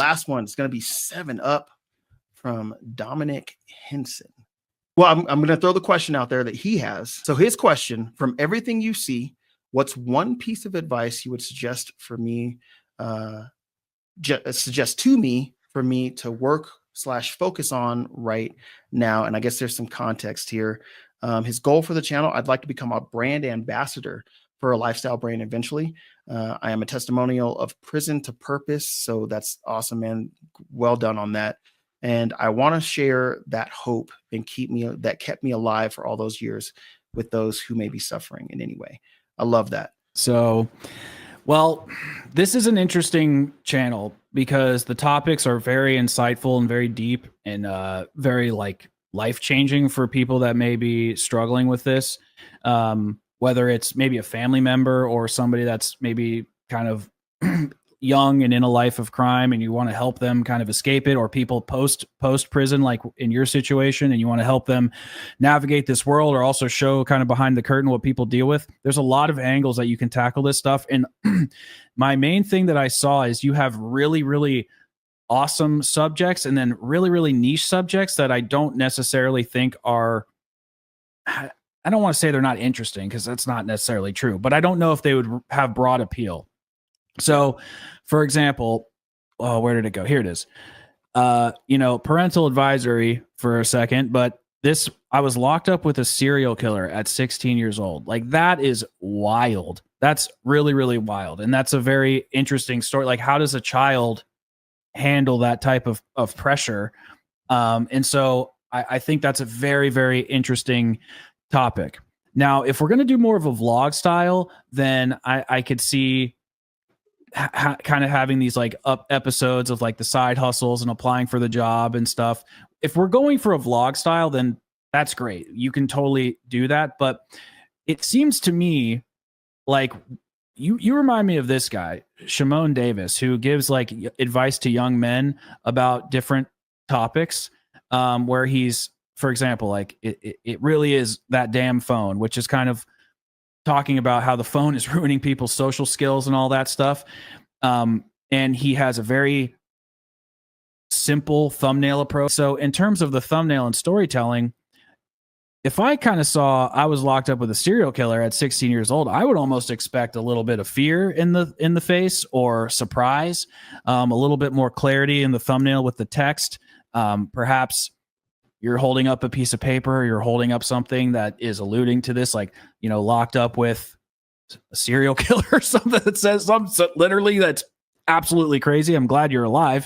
last one is going to be 7 Up from Dominic Henson. Well, I'm going to throw the question out there that he has. So his question: from everything you see, what's one piece of advice you would suggest for me, suggest to me for me to work / focus on right now? And I guess there's some context here. His goal for the channel: I'd like to become a brand ambassador for a lifestyle brand eventually. I am a testimonial of prison to purpose. So that's awesome, man. Well done on that. And I want to share that hope and that kept me alive for all those years with those who may be suffering in any way. I love that. So, well, this is an interesting channel because the topics are very insightful and very deep and very like life-changing for people that may be struggling with this. Whether it's maybe a family member or somebody that's maybe kind of young and in a life of crime and you want to help them kind of escape it, or people post prison, like in your situation, and you want to help them navigate this world, or also show kind of behind the curtain what people deal with. There's a lot of angles that you can tackle this stuff. And my main thing that I saw is you have really, really awesome subjects and then really, really niche subjects that I don't necessarily think are, I don't want to say they're not interesting because that's not necessarily true, but I don't know if they would have broad appeal. So, for example, where did it go? Here it is. Parental advisory for a second, but I was locked up with a serial killer at 16 years old. Like, that is wild. That's really, really wild. And that's a very interesting story. Like, how does a child handle that type of pressure? And so I think that's a very, very interesting topic. Now, if we're going to do more of a vlog style, then I could see kind of having these like up episodes of like the side hustles and applying for the job and stuff. If we're going for a vlog style, then that's great. You can totally do that. But it seems to me like you remind me of this guy, Shimon Davis, who gives like advice to young men about different topics, where he's, for example, like it really is that damn phone, which is kind of talking about how the phone is ruining people's social skills and all that stuff. And he has a very simple thumbnail approach. So in terms of the thumbnail and storytelling, if I kind of saw I was locked up with a serial killer at 16 years old, I would almost expect a little bit of fear in the face, or surprise, a little bit more clarity in the thumbnail with the text. Perhaps you're holding up a piece of paper, you're holding up something that is alluding to this, like, locked up with a serial killer or something that says something literally that's absolutely crazy. I'm glad you're alive.